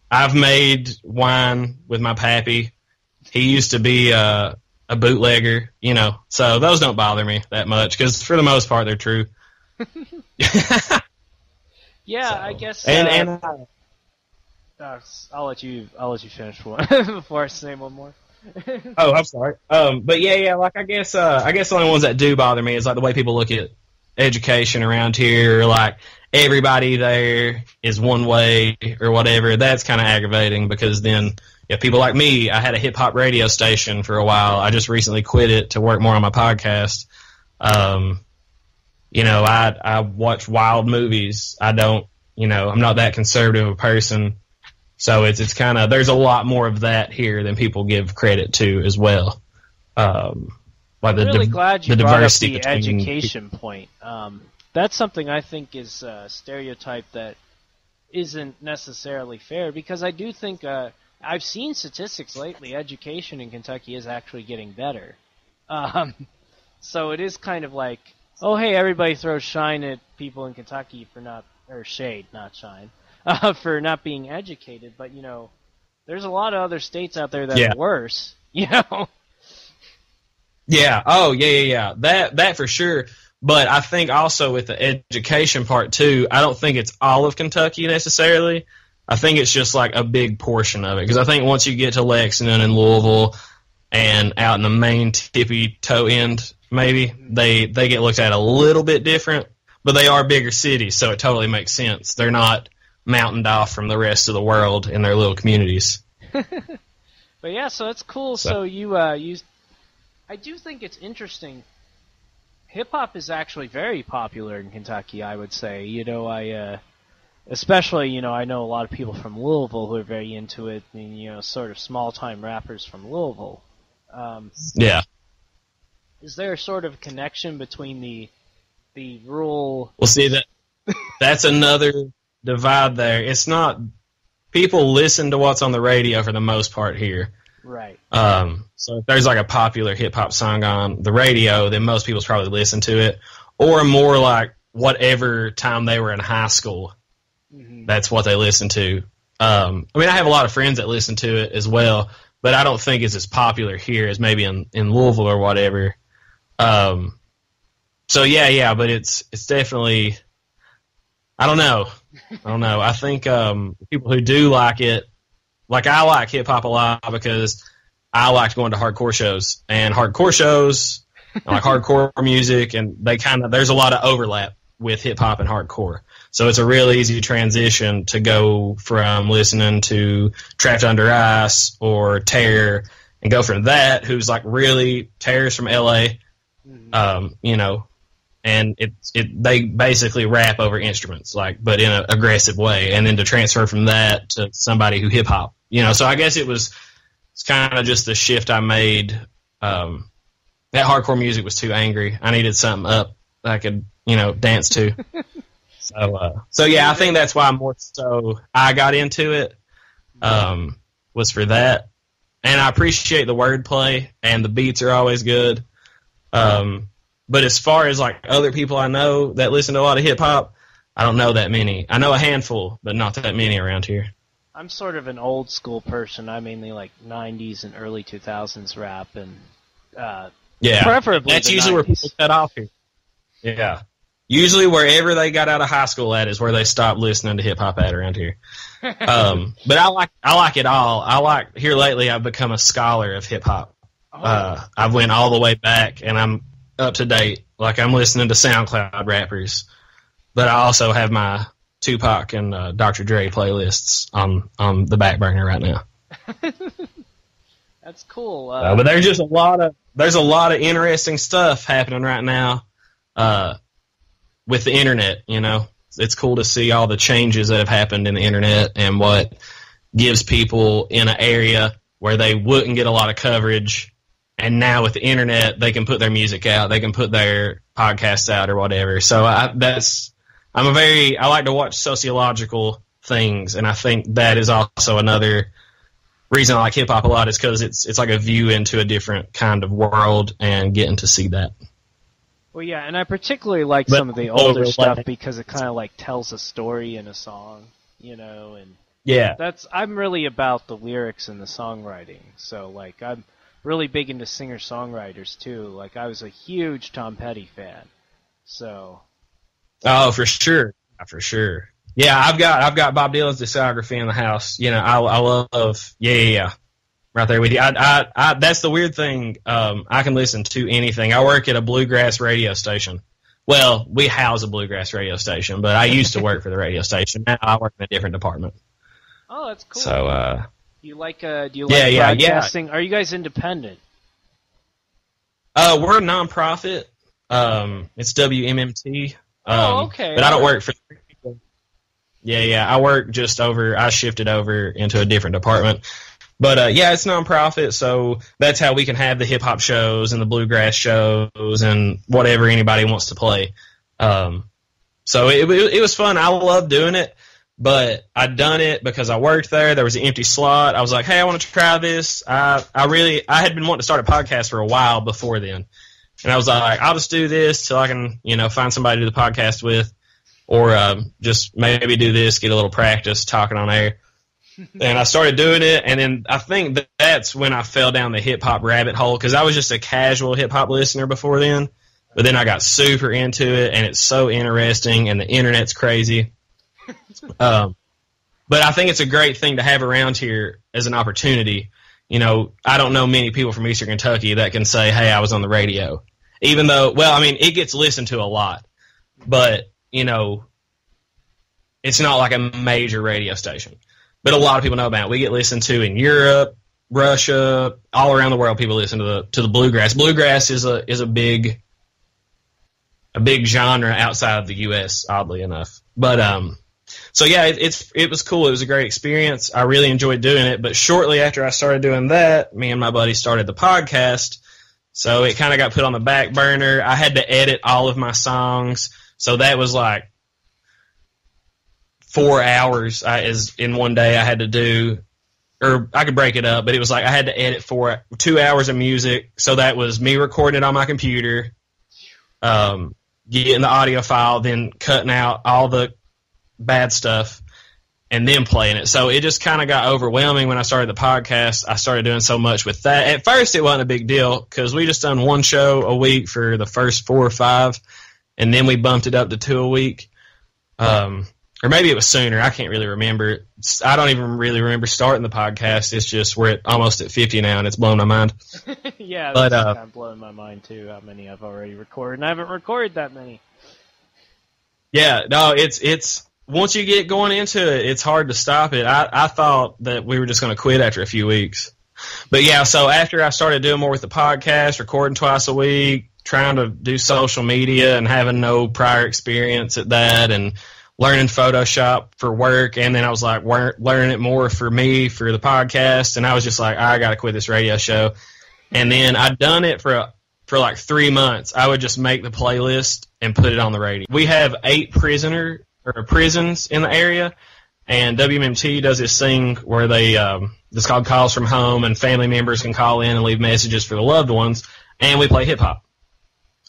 I've made wine with my pappy. He used to be a bootlegger, so those don't bother me that much because for the most part they're true. Yeah, so, I guess. I'll let you finish one before I say one more. Oh, I'm sorry. But yeah, like I guess the only ones that do bother me is like the way people look at education around here. Like everybody there is one way or whatever. That's kind of aggravating because then people like me, I had a hip hop radio station for a while. I just recently quit it to work more on my podcast. I watch wild movies. I don't, I'm not that conservative a person. So it's kind of, there's a lot more of that here than people give credit to as well. I'm really glad you brought up the education point. That's something I think is a stereotype that isn't necessarily fair because I do think I've seen statistics lately. Education in Kentucky is actually getting better. So it is kind of like, oh, hey, everybody throws shine at people in Kentucky shade, not shine. For not being educated, but there's a lot of other states out there that are worse. Yeah. Oh, yeah. That for sure. But I think also with the education part too, I don't think it's all of Kentucky necessarily. I think it's just like a big portion of it because I think once you get to Lexington and Louisville and out in the main tippy toe end, maybe they get looked at a little bit different. But they are bigger cities, so it totally makes sense. They're not mountained off from the rest of the world in their little communities. But yeah, so that's cool. So you I do think it's interesting. Hip hop is actually very popular in Kentucky, I would say. Especially, I know a lot of people from Louisville who are very into it, and, sort of small time rappers from Louisville. Yeah. Is there a sort of connection between the rural? Well, see that's another divide there. It's not people listen to what's on the radio for the most part here. Right. So if there's like a popular hip hop song on the radio, then most people's probably listen to it. Or more like whatever time they were in high school. Mm-hmm. That's what they listen to. I have a lot of friends that listen to it as well, but I don't think it's as popular here as maybe in Louisville or whatever. So yeah, but it's definitely, I don't know. I think people who do like it, like I like hip hop a lot because I liked going to hardcore shows and like hardcore music, and there's a lot of overlap with hip hop and hardcore. So it's a real easy transition to go from listening to Trapped Under Ice or Terror and go from that, who's like really Terror's from LA, and they basically rap over instruments, but in an aggressive way, and then to transfer from that to somebody who hip hop, So I guess it's kind of just the shift I made. That hardcore music was too angry. I needed something up that I could, dance to. So yeah, I think that's why more so I got into it. Was for that, and I appreciate the wordplay and the beats are always good. But as far as like other people I know that listen to a lot of hip hop, I don't know that many. I know a handful, but not that many around here. I'm sort of an old school person. I mainly like 90s and early 2000s rap, and preferably that's the usually 90s. Where people cut off here. Yeah, usually wherever they got out of high school at is where they stopped listening to hip hop at around here. But I like it all. Here lately I've become a scholar of hip hop. I've went all the way back, and I'm up to date. Like I'm listening to SoundCloud rappers, but I also have my Tupac and Dr. Dre playlists on the back burner right now. That's cool. But there's just a lot of interesting stuff happening right now with the internet. It's cool to see all the changes that have happened in the internet and what gives people in an area where they wouldn't get a lot of coverage. And now with the internet, they can put their music out, they can put their podcasts out or whatever. So I like to watch sociological things, and I think that is also another reason I like hip hop a lot is because it's like a view into a different kind of world and getting to see that. Well, yeah, and I particularly like some of the older stuff because it kind of like tells a story in a song, and yeah, I'm really about the lyrics and the songwriting. So like I'm really big into singer-songwriters too. Like I was a huge Tom Petty fan. So oh, for sure. Yeah, I've got Bob Dylan's discography in the house. You know, I love yeah. Right there with you. I that's the weird thing. I can listen to anything. I work at a bluegrass radio station. Well, we house a bluegrass radio station, but I used to work for the radio station. Now I work in a different department. Oh, that's cool. So, do you like broadcasting? Are you guys independent? We're a nonprofit. It's WMMT. Okay. But I don't work for. Yeah. I shifted over into a different department. But, it's nonprofit, so that's how we can have the hip-hop shows and the bluegrass shows and whatever anybody wants to play. So it was fun. I love doing it, but I'd done it because I worked there. There was an empty slot. I was like, hey, I want to try this. I had been wanting to start a podcast for a while before then. And I was like, I'll just do this till I can, find somebody to do the podcast with, or just maybe do this, get a little practice talking on air. And I started doing it, and then I think that's when I fell down the hip-hop rabbit hole, because I was just a casual hip-hop listener before then. But then I got super into it, and it's so interesting, and the internet's crazy. But I think it's a great thing to have around here as an opportunity. I don't know many people from Eastern Kentucky that can say, hey, I was on the radio. Even though, it gets listened to a lot. But, it's not like a major radio station. But a lot of people know about it. We get listened to in Europe, Russia, all around the world. People listen to the bluegrass. Bluegrass is a big genre outside of the U.S. Oddly enough. But it was cool. It was a great experience. I really enjoyed doing it. But shortly after I started doing that, me and my buddy started the podcast. So it kind of got put on the back burner. I had to edit all of my songs. So that was like 4 hours in one day I had to do, or I could break it up, but it was like I had to edit 2 hours of music. So that was me recording it on my computer, getting the audio file, then cutting out all the bad stuff, and then playing it. So it just kind of got overwhelming when I started the podcast. I started doing so much with that. At first it wasn't a big deal because we just done one show a week for the first 4 or 5, and then we bumped it up to 2 a week. Or maybe it was sooner. I can't really remember. I don't even really remember starting the podcast. It's just we're almost at 50 now, and it's blowing my mind. Yeah, that's kind of blowing my mind, too, how many I've already recorded. And I haven't recorded that many. Yeah, no, it's once you get going into it, it's hard to stop it. I thought that we were just going to quit after a few weeks. But, yeah, so after I started doing more with the podcast, recording twice a week, trying to do social media and having no prior experience at that, and learning Photoshop for work, and then I was like learning it more for me for the podcast, and I was just like, I gotta quit this radio show. And then I'd done it for like 3 months. I would just make the playlist and put it on the radio. We have 8 prisons in the area, and WMMT does this thing where they it's called Calls from Home, and family members can call in and leave messages for the loved ones, and we play hip hop,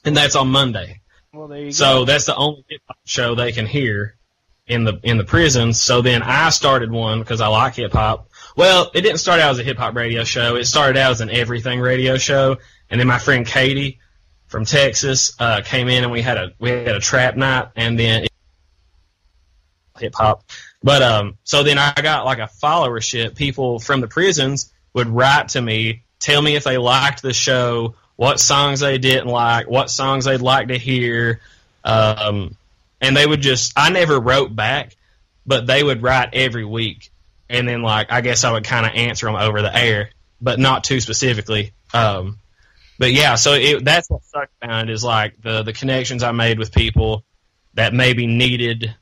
and that's on Monday. Well, there you go. So that's the only hip hop show they can hear in the prisons. So then I started one because I like hip hop. Well, it didn't start out as a hip hop radio show. It started out as an everything radio show. And then my friend Katie from Texas came in, and we had a trap night, and then hip hop. But so then I got like a followership. People from the prisons would write to me, tell me if they liked the show, what songs they didn't like, what songs they'd like to hear. And they would I never wrote back, but they would write every week. And then, like, I guess I would kind of answer them over the air, but not too specifically. But yeah, so that's what sucked about it, is like the connections I made with people that maybe needed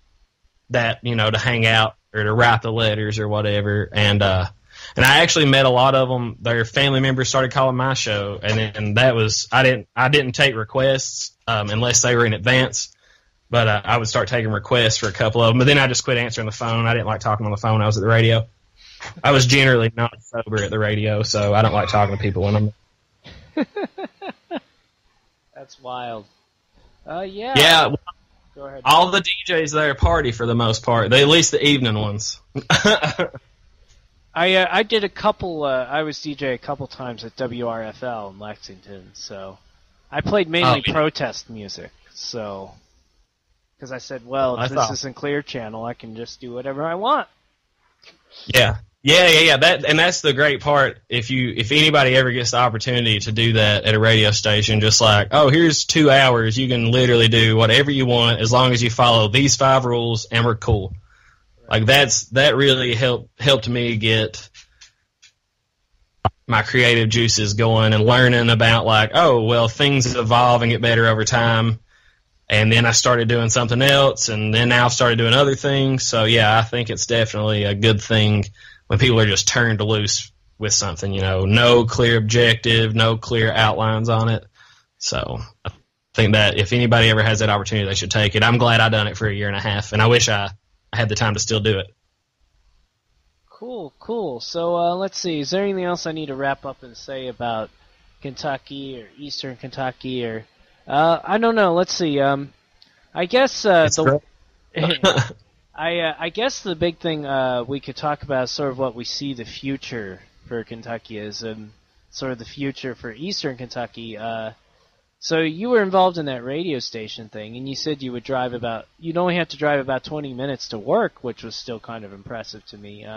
that, to hang out or to write the letters or whatever. And I actually met a lot of them. Their family members started calling my show, and that was I didn't take requests unless they were in advance. But I would start taking requests for a couple of them. But then I just quit answering the phone. I didn't like talking on the phone when I was at the radio. I was generally not sober at the radio, so I don't like talking to people when I'm... That's wild. Yeah. Yeah. Go ahead. All the DJs there party for the most part. At least the evening ones. I did a couple... I was DJ a couple times at WRFL in Lexington, so... I played mainly protest music, so... Because I said, well, if this isn't Clear Channel, I can just do whatever I want. Yeah. That's the great part. If anybody ever gets the opportunity to do that at a radio station, just like, oh, here's 2 hours, you can literally do whatever you want as long as you follow these 5 rules, and we're cool. Like that really helped me get my creative juices going and learning about like, oh, well, things evolve and get better over time. And then I started doing something else, and then now I've started doing other things. So, yeah, I think it's definitely a good thing when people are just turned loose with something, no clear objective, no clear outlines on it. So I think that if anybody ever has that opportunity, they should take it. I'm glad I done it for a year and a half, and I wish I had the time to still do it. Cool. So let's see. Is there anything else I need to wrap up and say about Kentucky or Eastern Kentucky or... I don't know. Let's see. I guess I guess the big thing we could talk about is sort of what we see the future for Kentucky is, and sort of the future for Eastern Kentucky. So you were involved in that radio station thing, and you said you'd only have to drive about 20 minutes to work, which was still kind of impressive to me.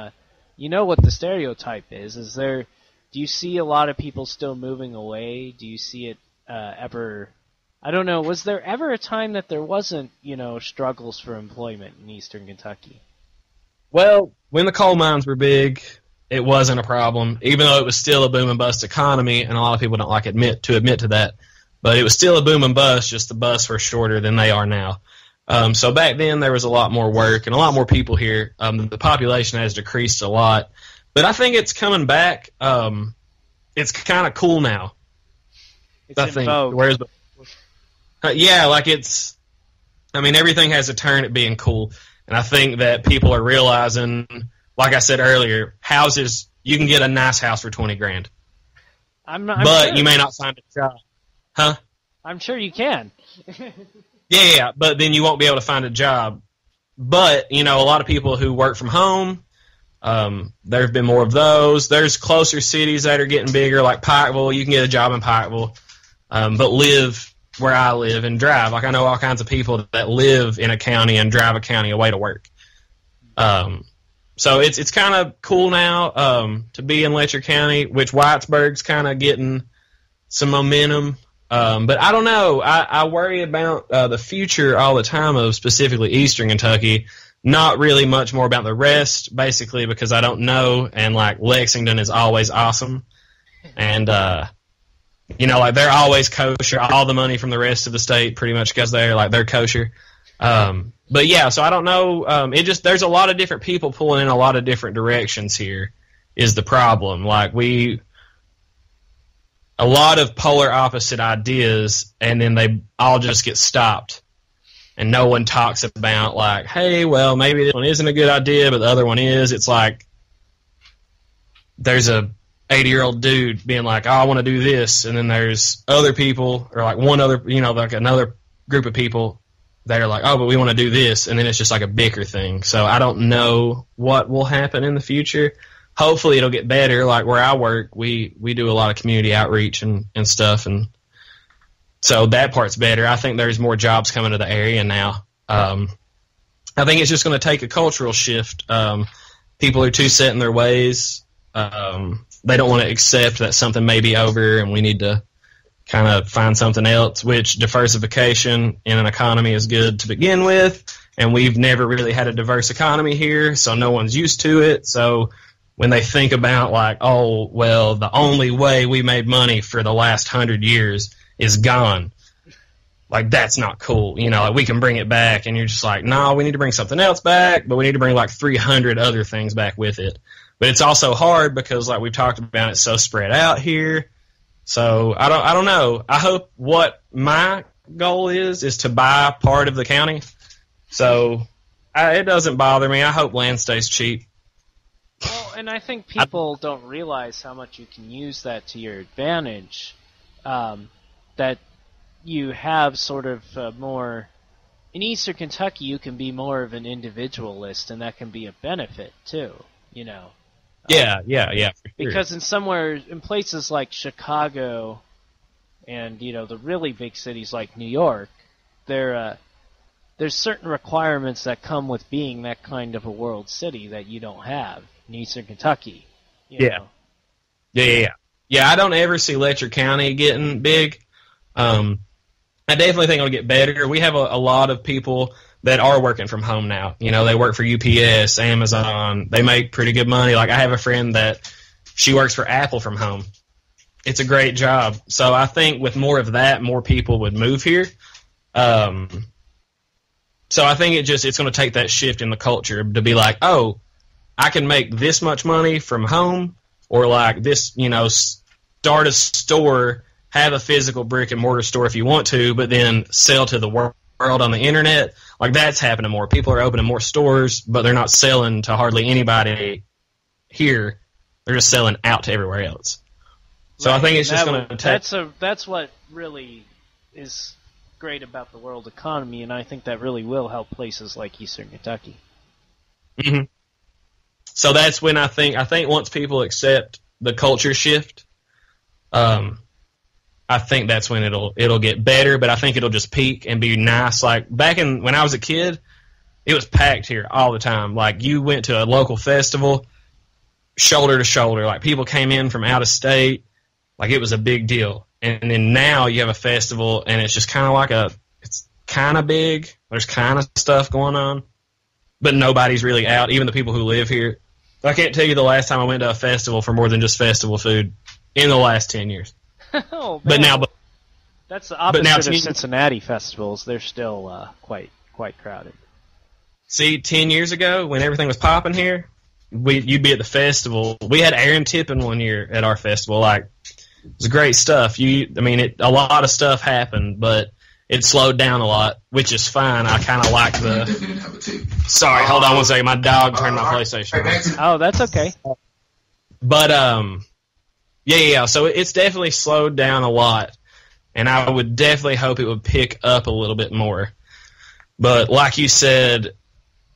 You know what the stereotype is? Do you see a lot of people still moving away? Do you see it ever? I don't know, was there ever a time that there wasn't, struggles for employment in Eastern Kentucky? Well, when the coal mines were big, it wasn't a problem, even though it was still a boom and bust economy, and a lot of people don't like to admit to that. But it was still a boom and bust, just the busts were shorter than they are now. So back then there was a lot more work and a lot more people here. The population has decreased a lot. But I think it's coming back. It's kind of cool now. It's in vogue. Everything has a turn at being cool. And I think that people are realizing, like I said earlier, houses, you can get a nice house for $20,000. But sure. You may not find a job. Huh? I'm sure you can. Yeah, but then you won't be able to find a job. But, a lot of people who work from home, there have been more of those. There's closer cities that are getting bigger, like Pikeville. You can get a job in Pikeville, but live where I live and drive. Like, I know all kinds of people that live in a county and drive a county away to work. So it's kind of cool now to be in Letcher County, which Whitesburg's kind of getting some momentum. But I don't know. I worry about the future all the time of specifically Eastern Kentucky. Not really much more about the rest, basically, because I don't know. And, like, Lexington is always awesome. And, they're always kosher. All the money from the rest of the state pretty much goes there. Like, they're kosher. But, yeah, so I don't know. There's a lot of different people pulling in a lot of different directions here is the problem. Like, a lot of polar opposite ideas, and then they all just get stopped. And no one talks about, like, hey, well, maybe this one isn't a good idea, but the other one is. It's like there's a 80-year-old dude being like, oh, I want to do this. And then there's other people, or like one other, like another group of people that are like, oh, but we want to do this. And then it's just like a bicker thing. So I don't know what will happen in the future. Hopefully it'll get better. Like where I work, we do a lot of community outreach and stuff. And so that part's better. I think there's more jobs coming to the area now. I think it's just going to take a cultural shift. People are too set in their ways. They don't want to accept that something may be over and we need to kind of find something else, which diversification in an economy is good to begin with. And we've never really had a diverse economy here, so no one's used to it. So when they think about like, oh, well, the only way we made money for the last 100 years is gone. Like, that's not cool. Like we can bring it back. And you're just like, no, we need to bring something else back, but we need to bring like 300 other things back with it. But it's also hard because, like we've talked about, it's so spread out here. So I don't know. I hope what my goal is to buy part of the county. So it doesn't bother me. I hope land stays cheap. Well, and I think people don't realize how much you can use that to your advantage. That you have sort of more... In Eastern Kentucky, you can be more of an individualist, and that can be a benefit, too, Yeah, for sure. Because in places like Chicago and, the really big cities like New York, they're, there's certain requirements that come with being that kind of a world city that you don't have in Eastern Kentucky. You know? Yeah, I don't ever see Letcher County getting big. I definitely think it'll get better. We have a lot of people that are working from home now. You know, they work for UPS, Amazon. They make pretty good money. Like, I have a friend that she works for Apple from home. It's a great job. So I think with more of that, more people would move here. So I think it's going to take that shift in the culture to be like, oh, I can make this much money from home, or like this, you know, start a store, have a physical brick and mortar store if you want to, but then sell to the world on the internet. Like, that's happening more. People are opening more stores, but they're not selling to hardly anybody here. They're just selling out to everywhere else. So I think it's just going to take... That's what really is great about the world economy, and I think that really will help places like Eastern Kentucky. Mm-hmm. So that's when I think once people accept the culture shift, I think that's when it'll get better, but I think it'll just peak and be nice. Like, when I was a kid, it was packed here all the time. Like, you went to a local festival, shoulder to shoulder. Like, people came in from out of state. Like, it was a big deal. And then now you have a festival, and it's just kind of like it's kind of big. There's kind of stuff going on, but nobody's really out, even the people who live here. I can't tell you the last time I went to a festival for more than just festival food in the last 10 years. Oh, but now, that's the opposite of Cincinnati festivals. They're still quite crowded. See, 10 years ago, when everything was popping here, you'd be at the festival. We had Aaron Tippin one year at our festival. Like, it was great stuff. A lot of stuff happened, but it slowed down a lot, which is fine. I kind of like the... Sorry, hold on one second. My dog turned my PlayStation on. Oh, that's okay. But, yeah. So it's definitely slowed down a lot, and I would definitely hope it would pick up a little bit more. But like you said,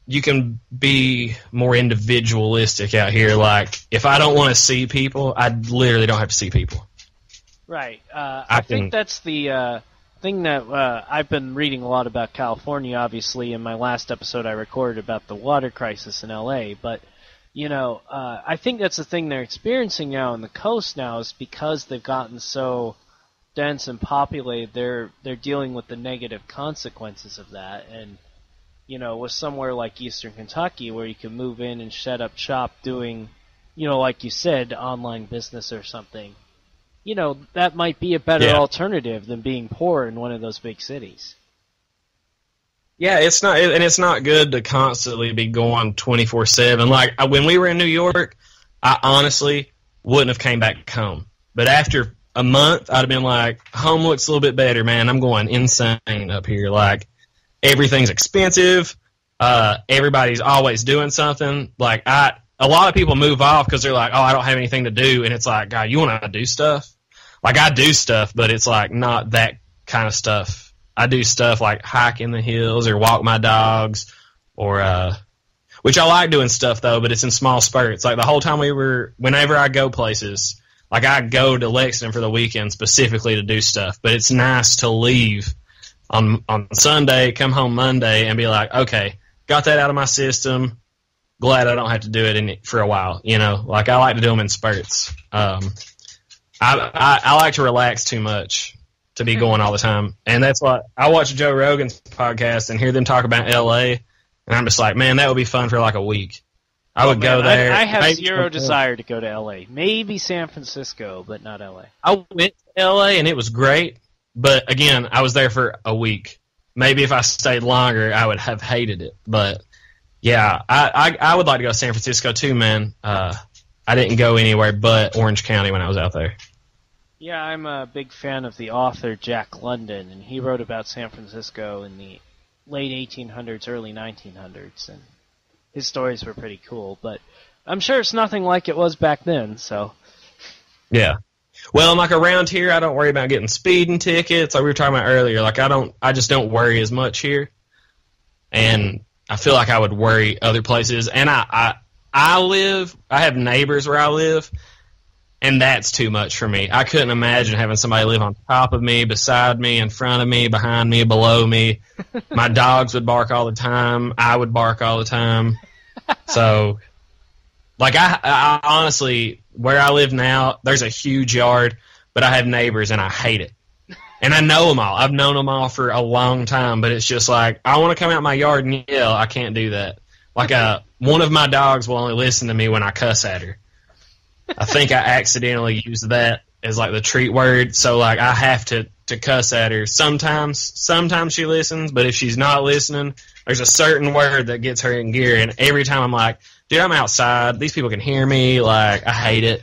you can be more individualistic out here. Like, if I don't want to see people, I literally don't have to see people. Right. I think that's the thing that I've been reading a lot about California, obviously. In my last episode, I recorded about the water crisis in L.A., but, you know, I think that's the thing they're experiencing now on the coast now is because they've gotten so dense and populated, they're dealing with the negative consequences of that. And, you know, with somewhere like Eastern Kentucky where you can move in and set up shop doing, you know, like you said, online business or something, you know, that might be a better alternative than being poor in one of those big cities. Yeah, it's not good to constantly be going 24/7. Like, when we were in New York, I honestly wouldn't have came back home. But after a month, I'd have been like, home looks a little bit better, man. I'm going insane up here. Like, everything's expensive. Everybody's always doing something. Like, a lot of people move off because they're like, oh, I don't have anything to do. And it's like, God, you want to do stuff? Like, I do stuff, but it's like not that kind of stuff. I do stuff like hike in the hills or walk my dogs or, which I like doing stuff though, but it's in small spurts. Like, the whole time whenever I go places, like, I go to Lexington for the weekend specifically to do stuff, but it's nice to leave on Sunday, come home Monday and be like, okay, got that out of my system. Glad I don't have to do it for a while, you know. Like, I like to do them in spurts. I like to relax too much to be going all the time, and that's why I watch Joe Rogan's podcast and hear them talk about L.A., and I'm just like, man, that would be fun for like a week. I would go there. I have zero desire to go to L.A. Maybe San Francisco, but not L.A. I went to L.A., and it was great, but again, I was there for a week. Maybe if I stayed longer, I would have hated it, but... Yeah, I would like to go to San Francisco too, man. I didn't go anywhere but Orange County when I was out there. Yeah, I'm a big fan of the author Jack London, and he wrote about San Francisco in the late 1800s, early 1900s, and his stories were pretty cool, but I'm sure it's nothing like it was back then, so... Yeah. Well, like, around here, I don't worry about getting speeding tickets, like we were talking about earlier. Like, I just don't worry as much here, and... I feel like I would worry other places, and I have neighbors where I live, And that's too much for me. I couldn't imagine having somebody live on top of me, beside me, in front of me, behind me, below me. My dogs would bark all the time. I would bark all the time. So, like, I honestly, where I live now, there's a huge yard, but I have neighbors, and I hate it. And I know them all. I've known them all for a long time, but it's just like, I want to come out my yard and yell. I can't do that. Like, one of my dogs will only listen to me when I cuss at her. I think I accidentally used that as like the treat word, so like I have to cuss at her. Sometimes she listens, but if she's not listening, there's a certain word that gets her in gear, and every time I'm like, dude, I'm outside. These people can hear me. Like, I hate it.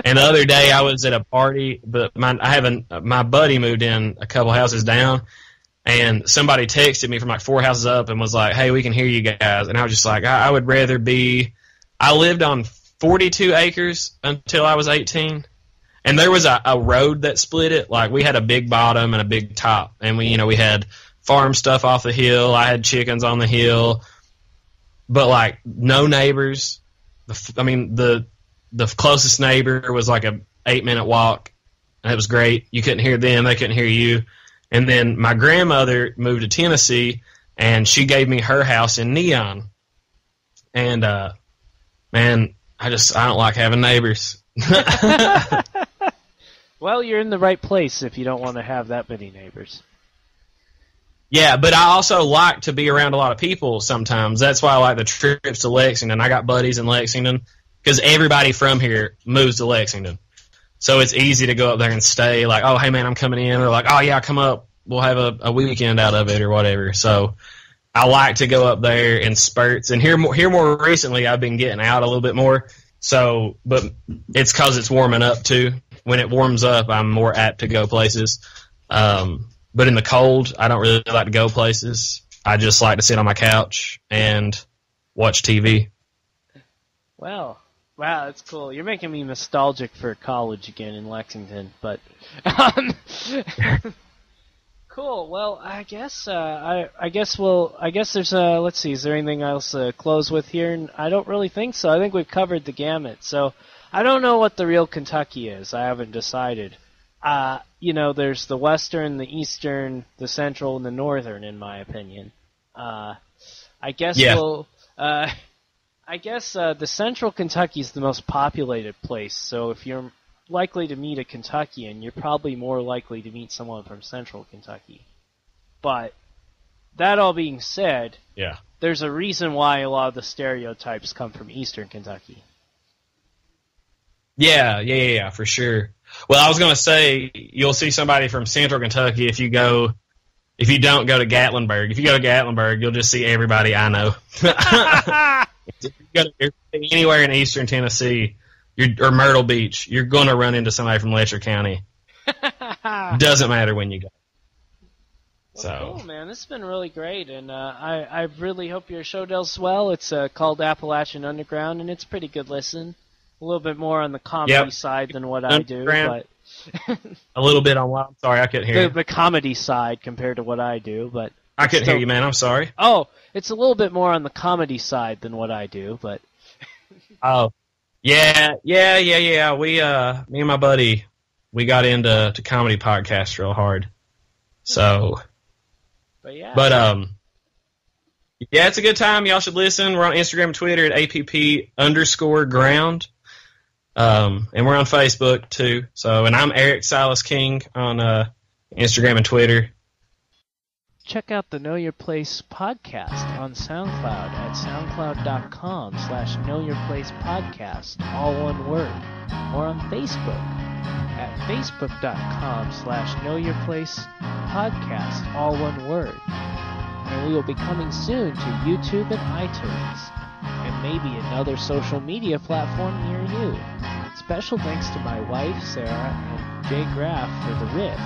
And the other day I was at a party, but my buddy moved in a couple houses down, and somebody texted me from like 4 houses up and was like, hey, we can hear you guys. And I was just like, I would rather be – I lived on 42 acres until I was 18. And there was a road that split it. Like, we had a big bottom and a big top. And we had farm stuff off the hill. I had chickens on the hill. But, like, no neighbors. The closest neighbor was like a 8-minute walk. And it was great. You couldn't hear them. They couldn't hear you. And then my grandmother moved to Tennessee, and she gave me her house in Neon. And, man, I don't like having neighbors. Well, you're in the right place if you don't want to have that many neighbors. Yeah, but I also like to be around a lot of people sometimes. That's why I like the trips to Lexington. I got buddies in Lexington because everybody from here moves to Lexington. So it's easy to go up there and stay. Like, oh, hey, man, I'm coming in. Or like, oh, yeah, come up. We'll have a weekend out of it or whatever. So I like to go up there in spurts. And here more recently, I've been getting out a little bit more. So, but it's because it's warming up too. When it warms up, I'm more apt to go places. But in the cold, I don't really like to go places. I just like to sit on my couch and watch TV. Wow, that's cool. You're making me nostalgic for college again in Lexington, but cool. Well, I guess there's let's see. Is there anything else to close with here? And I don't really think so. I think we've covered the gamut. So I don't know what the real Kentucky is. I haven't decided. There's the Western, the Eastern, the Central, and the Northern, in my opinion. I guess the Central Kentucky is the most populated place. So if you're likely to meet a Kentuckian, you're probably more likely to meet someone from Central Kentucky. But that all being said, there's a reason why a lot of the stereotypes come from Eastern Kentucky. Yeah, for sure. Well, I was going to say, you'll see somebody from Central Kentucky if you don't go to Gatlinburg. If you go to Gatlinburg, you'll just see everybody I know. If you go to anywhere in Eastern Tennessee or Myrtle Beach, you're going to run into somebody from Letcher County. Doesn't matter when you go. Well, cool, man. This has been really great, and I really hope your show does well. It's called Appalachian Underground, and it's a pretty good listen. A little bit more on the comedy side than what I do, but a little bit on what? I'm sorry, I couldn't hear you. The comedy side compared to what I do, but I couldn't hear you, man. I'm sorry. Oh, it's a little bit more on the comedy side than what I do, but oh, yeah. We, me and my buddy, we got into comedy podcasts real hard. So, but it's a good time. Y'all should listen. We're on Instagram and Twitter at APP_ground. And we're on Facebook too. So, and I'm Eric Silas King on Instagram and Twitter. Check out the Know Your Place podcast on SoundCloud at soundcloud.com/knowyourplacepodcast, all one word, or on Facebook at facebook.com/knowyourplacepodcast, all one word. And we will be coming soon to YouTube and iTunes, and maybe another social media platform near you. Special thanks to my wife, Sarah, and Jay Graff for the riff.